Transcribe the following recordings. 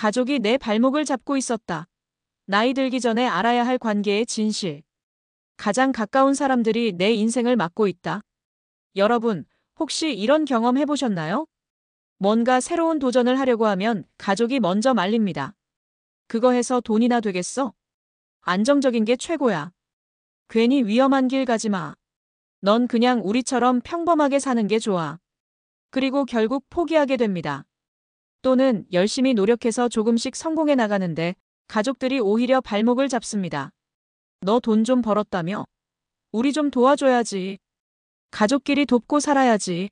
가족이 내 발목을 잡고 있었다. 나이 들기 전에 알아야 할 관계의 진실. 가장 가까운 사람들이 내 인생을 막고 있다. 여러분, 혹시 이런 경험 해보셨나요? 뭔가 새로운 도전을 하려고 하면 가족이 먼저 말립니다. 그거 해서 돈이나 되겠어? 안정적인 게 최고야. 괜히 위험한 길 가지 마. 넌 그냥 우리처럼 평범하게 사는 게 좋아. 그리고 결국 포기하게 됩니다. 또는 열심히 노력해서 조금씩 성공해 나가는데 가족들이 오히려 발목을 잡습니다. 너 돈 좀 벌었다며? 우리 좀 도와줘야지. 가족끼리 돕고 살아야지.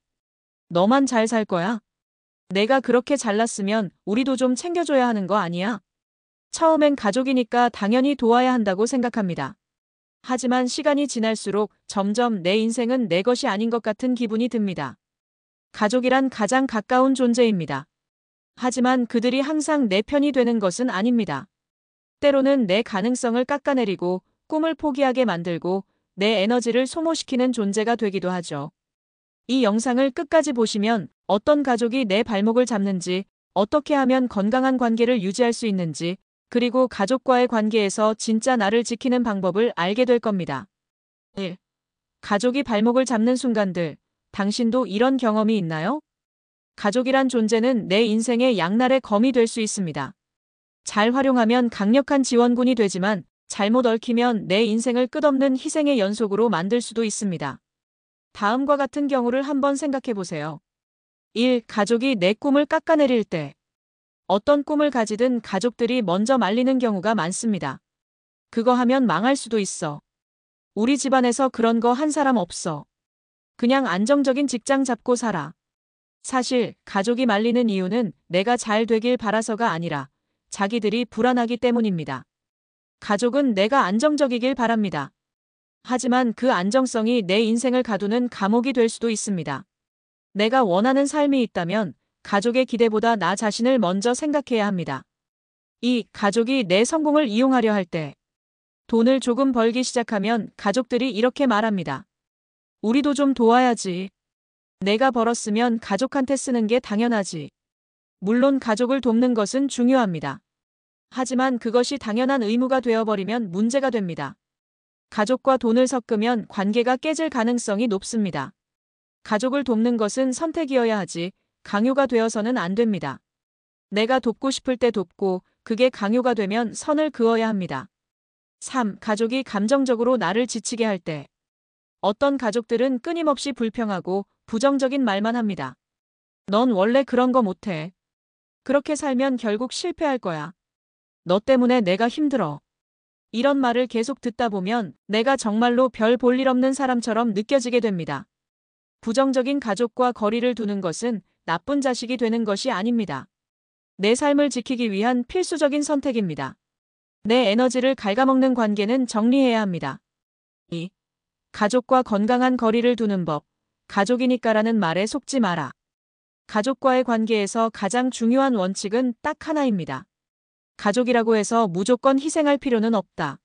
너만 잘 살 거야? 내가 그렇게 잘났으면 우리도 좀 챙겨줘야 하는 거 아니야? 처음엔 가족이니까 당연히 도와야 한다고 생각합니다. 하지만 시간이 지날수록 점점 내 인생은 내 것이 아닌 것 같은 기분이 듭니다. 가족이란 가장 가까운 존재입니다. 하지만 그들이 항상 내 편이 되는 것은 아닙니다. 때로는 내 가능성을 깎아내리고 꿈을 포기하게 만들고 내 에너지를 소모시키는 존재가 되기도 하죠. 이 영상을 끝까지 보시면 어떤 가족이 내 발목을 잡는지, 어떻게 하면 건강한 관계를 유지할 수 있는지, 그리고 가족과의 관계에서 진짜 나를 지키는 방법을 알게 될 겁니다. 1. 가족이 발목을 잡는 순간들. 당신도 이런 경험이 있나요? 가족이란 존재는 내 인생의 양날의 검이 될 수 있습니다. 잘 활용하면 강력한 지원군이 되지만 잘못 얽히면 내 인생을 끝없는 희생의 연속으로 만들 수도 있습니다. 다음과 같은 경우를 한번 생각해 보세요. 1. 가족이 내 꿈을 깎아내릴 때. 어떤 꿈을 가지든 가족들이 먼저 말리는 경우가 많습니다. 그거 하면 망할 수도 있어. 우리 집안에서 그런 거 한 사람 없어. 그냥 안정적인 직장 잡고 살아. 사실 가족이 말리는 이유는 내가 잘 되길 바라서가 아니라 자기들이 불안하기 때문입니다. 가족은 내가 안정적이길 바랍니다. 하지만 그 안정성이 내 인생을 가두는 감옥이 될 수도 있습니다. 내가 원하는 삶이 있다면 가족의 기대보다 나 자신을 먼저 생각해야 합니다. 2. 가족이 내 성공을 이용하려 할 때. 돈을 조금 벌기 시작하면 가족들이 이렇게 말합니다. 우리도 좀 도와야지. 내가 벌었으면 가족한테 쓰는 게 당연하지. 물론 가족을 돕는 것은 중요합니다. 하지만 그것이 당연한 의무가 되어버리면 문제가 됩니다. 가족과 돈을 섞으면 관계가 깨질 가능성이 높습니다. 가족을 돕는 것은 선택이어야 하지 강요가 되어서는 안 됩니다. 내가 돕고 싶을 때 돕고 그게 강요가 되면 선을 그어야 합니다. 3. 가족이 감정적으로 나를 지치게 할 때. 어떤 가족들은 끊임없이 불평하고 부정적인 말만 합니다. 넌 원래 그런 거 못해. 그렇게 살면 결국 실패할 거야. 너 때문에 내가 힘들어. 이런 말을 계속 듣다 보면 내가 정말로 별 볼 일 없는 사람처럼 느껴지게 됩니다. 부정적인 가족과 거리를 두는 것은 나쁜 자식이 되는 것이 아닙니다. 내 삶을 지키기 위한 필수적인 선택입니다. 내 에너지를 갉아먹는 관계는 정리해야 합니다. 2. 가족과 건강한 거리를 두는 법. 가족이니까라는 말에 속지 마라. 가족과의 관계에서 가장 중요한 원칙은 딱 하나입니다. 가족이라고 해서 무조건 희생할 필요는 없다.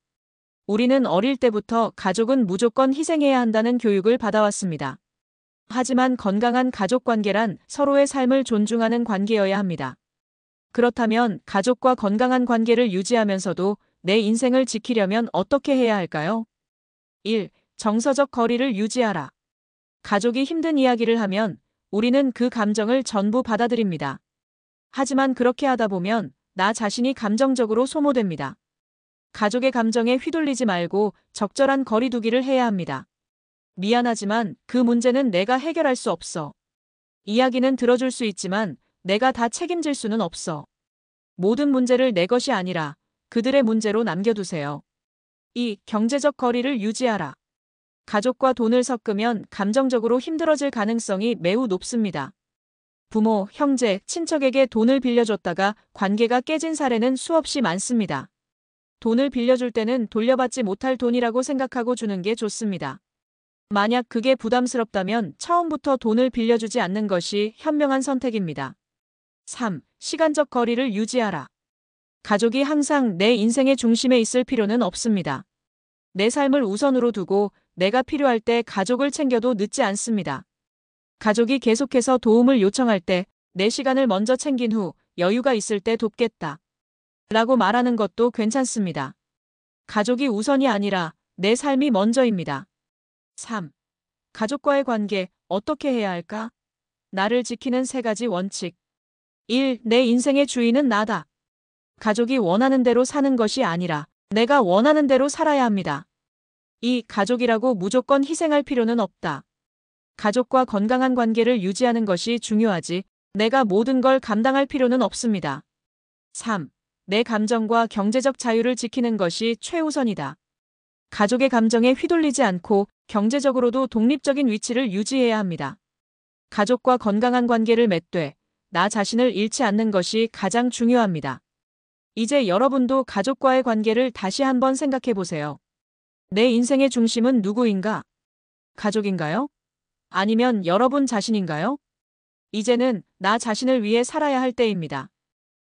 우리는 어릴 때부터 가족은 무조건 희생해야 한다는 교육을 받아왔습니다. 하지만 건강한 가족 관계란 서로의 삶을 존중하는 관계여야 합니다. 그렇다면 가족과 건강한 관계를 유지하면서도 내 인생을 지키려면 어떻게 해야 할까요? 1. 정서적 거리를 유지하라. 가족이 힘든 이야기를 하면 우리는 그 감정을 전부 받아들입니다. 하지만 그렇게 하다 보면 나 자신이 감정적으로 소모됩니다. 가족의 감정에 휘둘리지 말고 적절한 거리 두기를 해야 합니다. 미안하지만 그 문제는 내가 해결할 수 없어. 이야기는 들어줄 수 있지만 내가 다 책임질 수는 없어. 모든 문제를 내 것이 아니라 그들의 문제로 남겨두세요. 2. 경제적 거리를 유지하라. 가족과 돈을 섞으면 감정적으로 힘들어질 가능성이 매우 높습니다. 부모, 형제, 친척에게 돈을 빌려줬다가 관계가 깨진 사례는 수없이 많습니다. 돈을 빌려줄 때는 돌려받지 못할 돈이라고 생각하고 주는 게 좋습니다. 만약 그게 부담스럽다면 처음부터 돈을 빌려주지 않는 것이 현명한 선택입니다. 3. 시간적 거리를 유지하라. 가족이 항상 내 인생의 중심에 있을 필요는 없습니다. 내 삶을 우선으로 두고 내가 필요할 때 가족을 챙겨도 늦지 않습니다. 가족이 계속해서 도움을 요청할 때 내 시간을 먼저 챙긴 후 여유가 있을 때 돕겠다. 라고 말하는 것도 괜찮습니다. 가족이 우선이 아니라 내 삶이 먼저입니다. 3. 가족과의 관계 어떻게 해야 할까? 나를 지키는 3가지 원칙. 1. 내 인생의 주인은 나다. 가족이 원하는 대로 사는 것이 아니라 내가 원하는 대로 살아야 합니다. 2. 가족이라고 무조건 희생할 필요는 없다. 가족과 건강한 관계를 유지하는 것이 중요하지 내가 모든 걸 감당할 필요는 없습니다. 3. 내 감정과 경제적 자유를 지키는 것이 최우선이다. 가족의 감정에 휘둘리지 않고 경제적으로도 독립적인 위치를 유지해야 합니다. 가족과 건강한 관계를 맺되 나 자신을 잃지 않는 것이 가장 중요합니다. 이제 여러분도 가족과의 관계를 다시 한번 생각해 보세요. 내 인생의 중심은 누구인가? 가족인가요? 아니면 여러분 자신인가요? 이제는 나 자신을 위해 살아야 할 때입니다.